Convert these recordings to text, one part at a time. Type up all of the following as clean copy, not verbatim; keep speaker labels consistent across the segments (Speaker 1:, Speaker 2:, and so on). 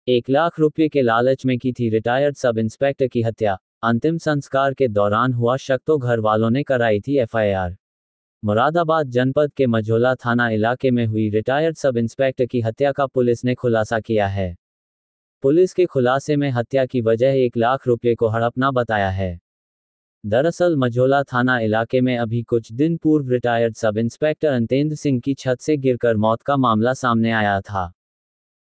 Speaker 1: 1 लाख रुपये के लालच में की थी रिटायर्ड सब इंस्पेक्टर की हत्या। अंतिम संस्कार के दौरान हुआ शक तो घर वालों ने कराई थी एफआईआर। मुरादाबाद जनपद के मझौला थाना इलाके में हुई रिटायर्ड सब इंस्पेक्टर की हत्या का पुलिस ने खुलासा किया है। पुलिस के खुलासे में हत्या की वजह 1 लाख रुपये को हड़पना बताया है। दरअसल मझौला थाना इलाके में अभी कुछ दिन पूर्व रिटायर्ड सब इंस्पेक्टर अंतेंद्र सिंह की छत से गिरकर मौत का मामला सामने आया था।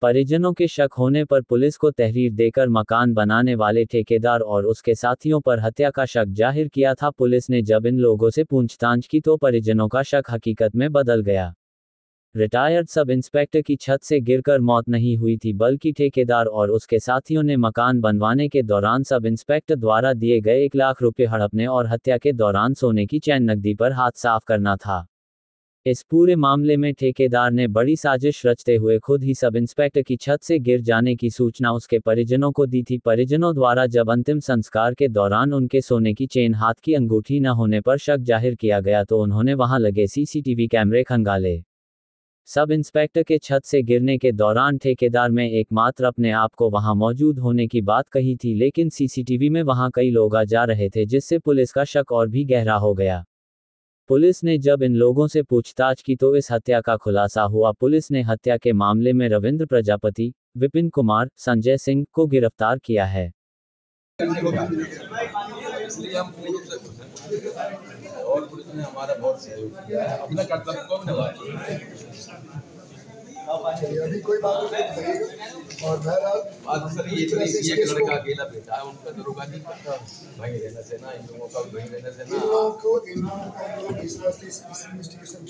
Speaker 1: परिजनों के शक होने पर पुलिस को तहरीर देकर मकान बनाने वाले ठेकेदार और उसके साथियों पर हत्या का शक जाहिर किया था। पुलिस ने जब इन लोगों से पूछताछ की तो परिजनों का शक हकीकत में बदल गया। रिटायर्ड सब इंस्पेक्टर की छत से गिरकर मौत नहीं हुई थी, बल्कि ठेकेदार और उसके साथियों ने मकान बनवाने के दौरान सब इंस्पेक्टर द्वारा दिए गए 1 लाख रुपये हड़पने और हत्या के दौरान सोने की चैन नकदी पर हाथ साफ करना था। इस पूरे मामले में ठेकेदार ने बड़ी साजिश रचते हुए खुद ही सब इंस्पेक्टर की छत से गिर जाने की सूचना उसके परिजनों को दी थी। परिजनों द्वारा जब अंतिम संस्कार के दौरान उनके सोने की चेन, हाथ की अंगूठी न होने पर शक जाहिर किया गया तो उन्होंने वहां लगे सीसीटीवी कैमरे खंगाले। सब इंस्पेक्टर के छत से गिरने के दौरान ठेकेदार में एकमात्र अपने आप को वहां मौजूद होने की बात कही थी, लेकिन सीसीटीवी में वहां कई लोग आ जा रहे थे, जिससे पुलिस का शक और भी गहरा हो गया। पुलिस ने जब इन लोगों से पूछताछ की तो इस हत्या का खुलासा हुआ। पुलिस ने हत्या के मामले में रविंद्र प्रजापति, विपिन कुमार, संजय सिंह को गिरफ्तार किया है।
Speaker 2: और पुलिस ने हमारा बहुत सहयोग किया है, अपना कर्तव्य को निभाया।
Speaker 3: अभी कोई बात नहीं और
Speaker 2: बात सर ये एक लड़का अकेला बेटा है, उनका दरोगा जी वहीं रहने से ना, इन लोगों का वहीं रहने से ना,
Speaker 3: इन लोगों को इस इन्वेस्टिगेशन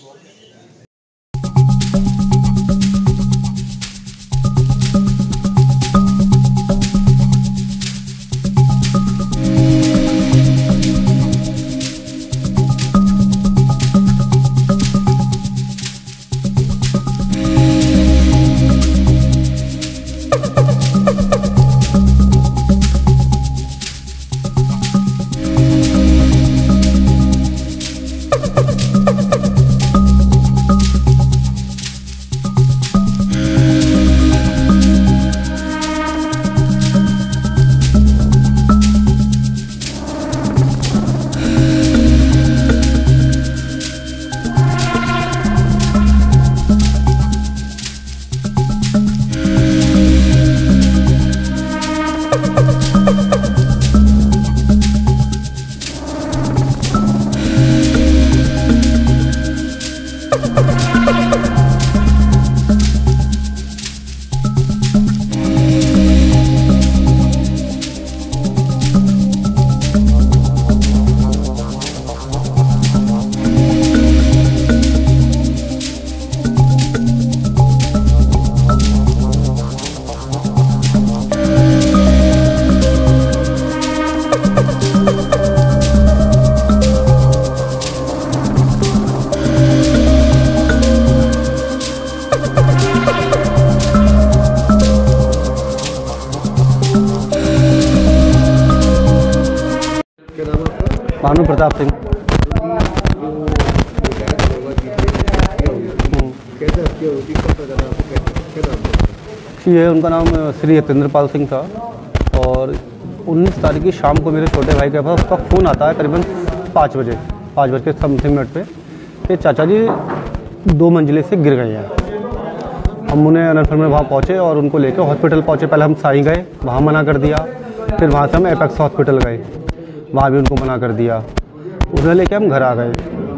Speaker 4: भानु प्रताप सिंह। ये उनका नाम श्री यतेंद्रपाल सिंह था और 19 तारीख की शाम को मेरे छोटे भाई के पास उसका फ़ोन आता है करीबन 5 बजे के समथिंग मिनट पे कि चाचा जी 2 मंजिले से गिर गए हैं। हम उन्हें अनफर में वहाँ पहुँचे और उनको लेकर हॉस्पिटल पहुँचे। पहले हम साई गए, वहाँ मना कर दिया, फिर वहाँ से हम एपेक्स हॉस्पिटल गए, वहाँ भी उनको मना कर दिया। उन्हें लेके हम घर आ गए।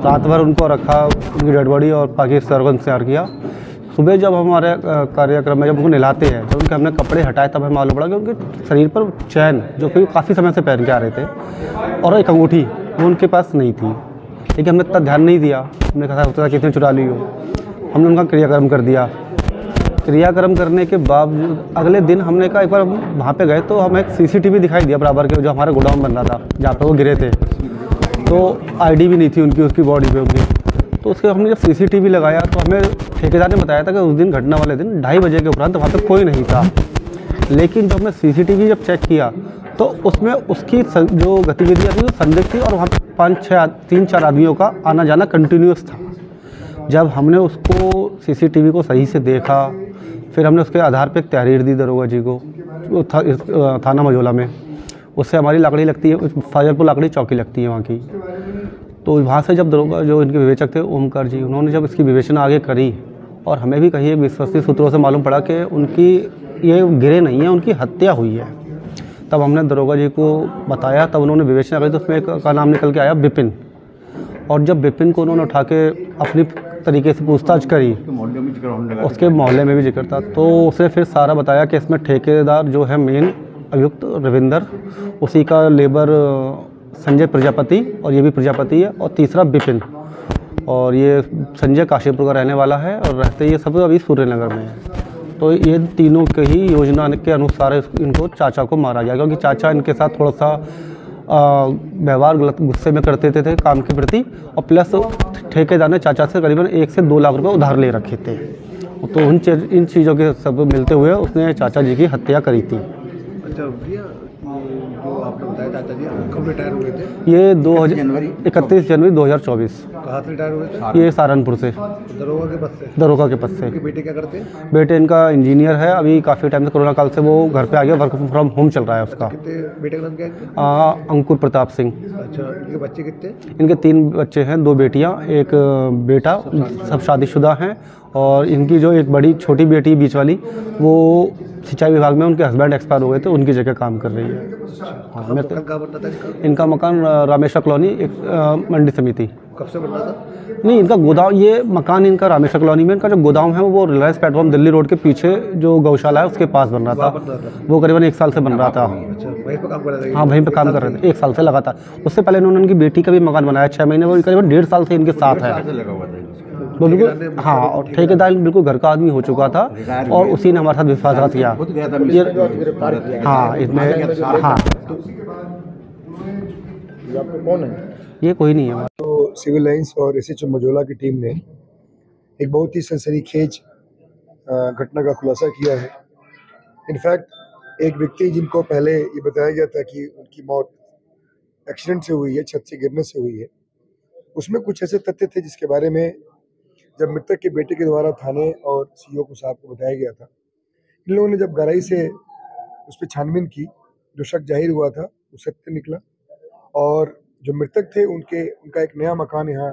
Speaker 4: रात भर उनको रखा, उनकी डेड बॉडी और बाकी सर्वन तैयार किया। सुबह जब हमारे कार्यक्रम में जब उनको नहलाते हैं, जब उनके हमने कपड़े हटाए तब हमें मालूम पड़ा कि उनके शरीर पर चैन जो कि काफ़ी समय से पहन के आ रहे थे और एक अंगूठी वो उनके पास नहीं थी, लेकिन हमने इतना ध्यान नहीं दिया। हमने कहा होता था कितने चुरा ली हो। हमने उनका क्रियाक्रम कर दिया। क्रियाक्रम करने के बाद अगले दिन हमने कहा एक बार वहाँ पे गए तो हमें एक सीसीटीवी दिखाई दिया बराबर के, जो हमारा गोडाउन बन रहा था जहाँ पे वो गिरे थे। तो आईडी भी नहीं थी उनकी, उसकी बॉडी पे उनकी। तो उसके हमने जब सीसीटीवी लगाया तो हमें ठेकेदार ने बताया था कि उस दिन घटना वाले दिन 2:30 बजे के उपरांत वहाँ पे कोई नहीं था। लेकिन जब हमने सीसीटीवी जब चेक किया तो उसमें उसकी जो गतिविधियाँ थी वो संदिग्ध थी और वहाँ पे 3-4 आदमियों का आना जाना कंटिन्यूस था। जब हमने उसको सीसीटीवी को सही से देखा, फिर हमने उसके आधार पे एक तहरीर दी दरोगा जी को थाना मझोला में। उससे हमारी लाकड़ी लगती है, फाजलपुर लाकड़ी चौकी लगती है वहाँ की। तो वहाँ से जब दरोगा जो इनके विवेचक थे ओमकार जी, उन्होंने जब इसकी विवेचना आगे करी और हमें भी कहीं विश्वसनीय सूत्रों से मालूम पड़ा कि उनकी ये गिरे नहीं है, उनकी हत्या हुई है। तब हमने दरोगा जी को बताया, तब उन्होंने विवेचना करी तो उसमें एक का नाम निकल के आया विपिन। और जब विपिन को उन्होंने उठा के अपनी तरीके से पूछताछ करी, उसके मोहल्ले में भी जिक्र था, तो उसने फिर सारा बताया कि इसमें ठेकेदार जो है मेन अभियुक्त रविंदर, उसी का लेबर संजय प्रजापति और ये भी प्रजापति है, और तीसरा विपिन। और ये संजय काशीपुर का रहने वाला है और रहते ये सब अभी सूर्यनगर में है। तो ये तीनों के ही योजना के अनुसार इनको चाचा को मारा गया, क्योंकि चाचा इनके साथ थोड़ा सा व्यवहार गलत गुस्से में करते थे काम के प्रति, और प्लस ठेकेदार ने चाचा से करीबन 1 से 2 लाख रुपए उधार ले रखे थे। तो इन चीज़ों के सब मिलते हुए उसने चाचा जी की हत्या करी थी।
Speaker 3: अच्छा भैया, जो आपने बताया चाचा जी कब रिटायर हुए थे?
Speaker 4: ये 31 जनवरी 2024।
Speaker 3: कहाँ से रिटायर हुए थे?
Speaker 4: ये सहारनपुर से,
Speaker 3: दरोगा के पद से।
Speaker 4: दरोगा के पद से।
Speaker 3: उनके बेटे क्या करते हैं?
Speaker 4: बेटे इनका इंजीनियर है, अभी काफ़ी टाइम से कोरोना काल से वो घर पे आ गया, वर्क फ्रॉम होम चल रहा है उसका।
Speaker 3: कितने बेटे का नाम क्या है?
Speaker 4: अंकुर प्रताप सिंह।
Speaker 3: अच्छा, इनके बच्चे कितने?
Speaker 4: इनके 3 बच्चे हैं, 2 बेटियां, एक बेटा, सब शादीशुदा हैं। और इनकी जो एक बड़ी छोटी बेटी बीच वाली, वो सिंचाई विभाग में उनके हस्बैंड एक्सपायर हो गए थे, उनकी जगह काम कर रही है। हाँ, मैं तो
Speaker 3: कहाँ बनता था
Speaker 4: इनका मकान रामेश्वर कॉलोनी, एक मंडी समिति।
Speaker 3: कब से बनता था?
Speaker 4: नहीं, इनका गोदाम, ये मकान इनका रामेश्वर कॉलोनी में, इनका जो गोदाम है वो रिलायंस प्लेटफॉर्म दिल्ली रोड के पीछे जो गौशाला है उसके पास बन रहा था। वो करीबन 1 साल से बन रहा था।
Speaker 3: अच्छा, वहीं पर काम कर रहे थे?
Speaker 4: हाँ, वहीं पे काम कर रहे थे 1 साल से लगातार। उससे पहले इन्होंने उनकी बेटी का भी मकान बनाया 6 महीने, वो करीबन 1.5 साल से इनके साथ है। वो बिल्कुल, हाँ, और ठेकेदार बिल्कुल घर का आदमी हो चुका था और उसी ने हमारे साथ विश्वासघात किया। हाँ, इसमें हाँ,
Speaker 3: कौन है?
Speaker 4: ये कोई नहीं है।
Speaker 3: तो सिविल लाइंस और एसएचओ मझोला की टीम ने एक बहुत ही सनसनीखेज घटना का खुलासा किया है। इनफैक्ट एक व्यक्ति जिनको पहले ये बताया गया था कि उनकी मौत एक्सीडेंट से हुई है, छत से गिरने से हुई है, उसमें कुछ ऐसे तथ्य थे जिसके बारे में जब मृतक के बेटे के द्वारा थाने और सीओ को साहब को बताया गया था, इन लोगों ने जब गहराई से उस पर छानबीन की, जो शक जाहिर हुआ था वो सत्य निकला। और जो मृतक थे उनका एक नया मकान यहाँ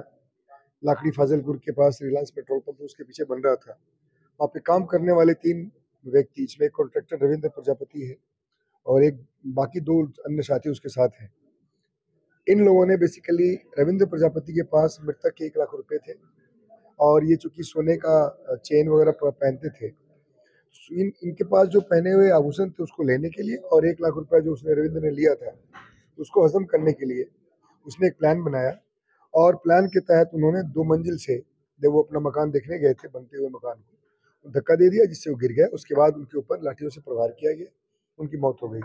Speaker 3: लाकड़ी फाजलपुर के पास रिलायंस पेट्रोल पंप उसके पीछे बन रहा था। वहाँ पे काम करने वाले 3 व्यक्ति, इसमें एक कॉन्ट्रैक्टर रविंद्र प्रजापति है और एक बाकी 2 अन्य साथी उसके साथ हैं। इन लोगों ने बेसिकली रविंद्र प्रजापति के पास मृतक के 1 लाख रुपए थे और ये चूंकि सोने का चेन वगैरह पहनते थे, इनके पास जो पहने हुए आभूषण थे उसको लेने के लिए और 1 लाख रुपया जो उसने रविंद्र ने लिया था उसको हजम करने के लिए उसने एक प्लान बनाया। और प्लान के तहत उन्होंने 2 मंजिल से जब वो अपना मकान देखने गए थे, बनते हुए मकान को धक्का दे दिया जिससे वो गिर गए। उसके बाद उनके ऊपर लाठियों से प्रहार किया गया, उनकी मौत हो गई।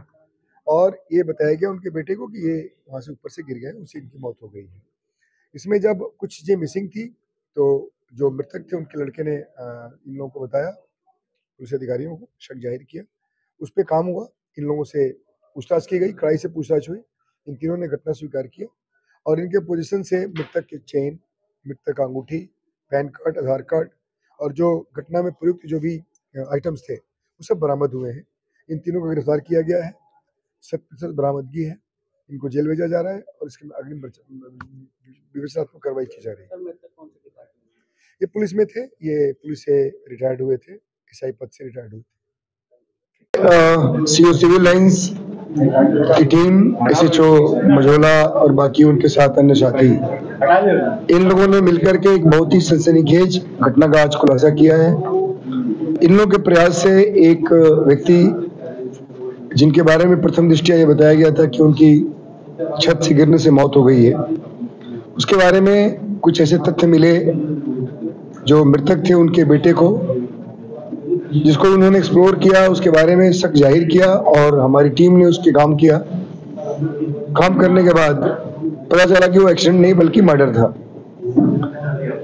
Speaker 3: और ये बताया गया उनके बेटे को कि ये वहाँ से ऊपर से गिर गए, उससे इनकी मौत हो गई है। इसमें जब कुछ चीज़ें मिसिंग थी तो जो मृतक थे उनके लड़के ने इन लोगों को बताया, पुलिस अधिकारियों को शक जाहिर किया, उस पर काम हुआ। इन लोगों से पूछताछ की गई, कड़ाई से पूछताछ हुई। इन तीनों ने घटना स्वीकार किया और इनके पोजीशन से मृतक के चेन, मृतक का अंगूठी, पैन कार्ड, आधार कार्ड और जो घटना में प्रयुक्त जो भी आइटम्स थे वो सब बरामद हुए हैं। इन तीनों को गिरफ्तार किया गया है, 100% बरामदगी है। इनको जेल भेजा जा रहा है और इसके अग्रिम विवेचनात्मक कार्रवाई की जा रही है। ये पुलिस में थे, ये पुलिस से रिटायर्ड हुए थे, एसआई पद से रिटायर्ड हुए थे। सीओ सिविल लाइंस की टीम, एसएचओ मझोला और बाकी उनके साथ अन्य साथी, इन लोगों ने मिलकर के एक बहुत ही सनसनीखेज घटना का आज खुलासा किया है। इन लोगों के प्रयास से एक व्यक्ति जिनके बारे में प्रथम दृष्टया ये बताया गया था कि उनकी छत से गिरने से मौत हो गई है, उसके बारे में कुछ ऐसे तथ्य मिले जो मृतक थे उनके बेटे को, जिसको उन्होंने एक्सप्लोर किया, उसके बारे में शक जाहिर किया और हमारी टीम ने उसके काम किया। काम करने के बाद पता चला कि वो एक्सीडेंट नहीं बल्कि मर्डर था।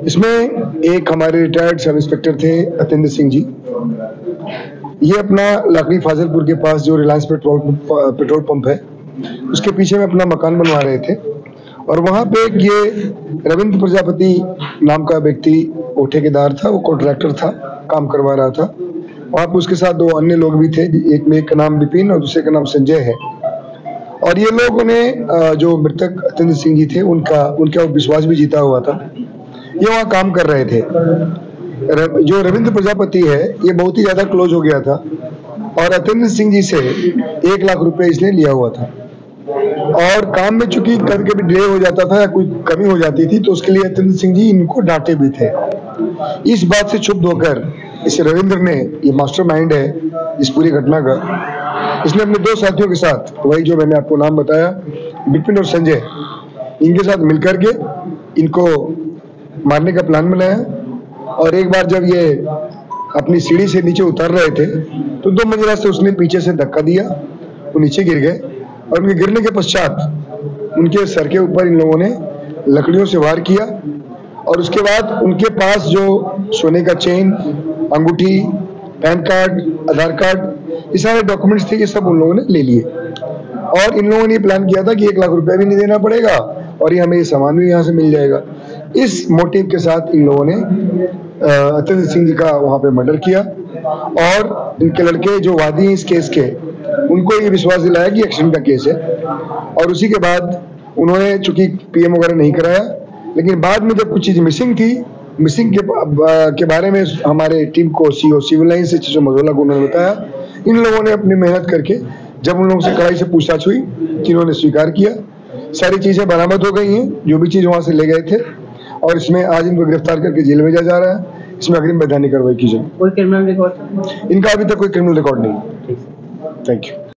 Speaker 3: इसमें एक हमारे रिटायर्ड सब इंस्पेक्टर थे अतेंद्र सिंह जी, ये अपना लाकड़ी फाजलपुर के पास जो रिलायंस पेट्रोल पंप है उसके पीछे में अपना मकान बनवा रहे थे और वहाँ पे ये रविंद्र प्रजापति नाम का व्यक्ति वो ठेकेदार था, वो कॉन्ट्रैक्टर था, काम करवा रहा था। वहाँ पे उसके साथ 2 अन्य लोग भी थे, एक का नाम विपिन और दूसरे का नाम संजय है। और ये लोगों ने जो मृतक अतिंद्र सिंह जी थे उनका विश्वास भी जीता हुआ था। ये वहाँ काम कर रहे थे। जो रविंद्र प्रजापति है ये बहुत ही ज्यादा क्लोज हो गया था और अतिंद्र सिंह जी से 1 लाख रुपए इसने लिया हुआ था। और काम में चूंकि कभी कभी डिले हो जाता था या कोई कमी हो जाती थी तो उसके लिए अतिंद्र सिंह जी इनको डांटे भी थे। इस बात से क्षुब्ध होकर इस रविंद्र ने, ये मास्टरमाइंड है इस पूरी घटना का, इसने अपने 2 साथियों के साथ, वही जो मैंने आपको नाम बताया विपिन और संजय, इनके साथ मिलकर के इनको मारने का प्लान बनाया। और एक बार जब ये अपनी सीढ़ी से नीचे उतर रहे थे तो 2 मंजिला से उसने पीछे से धक्का दिया, वो नीचे गिर गए और उनके गिरने के पश्चात उनके सर के ऊपर इन लोगों ने लकड़ियों से वार किया। और उसके बाद उनके पास जो सोने का चेन, अंगूठी, पैन कार्ड, आधार कार्ड, ये सारे डॉक्यूमेंट्स थे, ये सब उन लोगों ने ले लिए। और इन लोगों ने प्लान किया था कि 1 लाख रुपया भी नहीं देना पड़ेगा और ये हमें ये सामान भी यहाँ से मिल जाएगा। इस मोटिव के साथ इन लोगों ने अतिंद्र सिंह जी का वहाँ पे मर्डर किया और इनके लड़के जो वादी हैं इस केस के, उनको ये विश्वास दिलाया कि एक्सीडेंट का केस है। और उसी के बाद उन्होंने चूंकि पीएम वगैरह नहीं कराया, लेकिन बाद में जब कुछ चीज़ मिसिंग थी, मिसिंग के बारे में हमारे टीम को सीओ सिविल लाइन से चीजों मजोला को उन्होंने बताया। इन लोगों ने अपनी मेहनत करके जब उन लोगों से कड़ाई से पूछताछ हुई कि इन्होंने स्वीकार किया, सारी चीजें बरामद हो गई हैं, जो भी चीज वहां से ले गए थे। और इसमें आज इनको गिरफ्तार करके जेल भेजा जा रहा है। इसमें अग्रिम वैधानिक कार्रवाई की जाए।
Speaker 5: कोई क्रिमिनल रिकॉर्ड?
Speaker 3: इनका अभी तक कोई क्रिमिनल रिकॉर्ड नहीं। Thank you.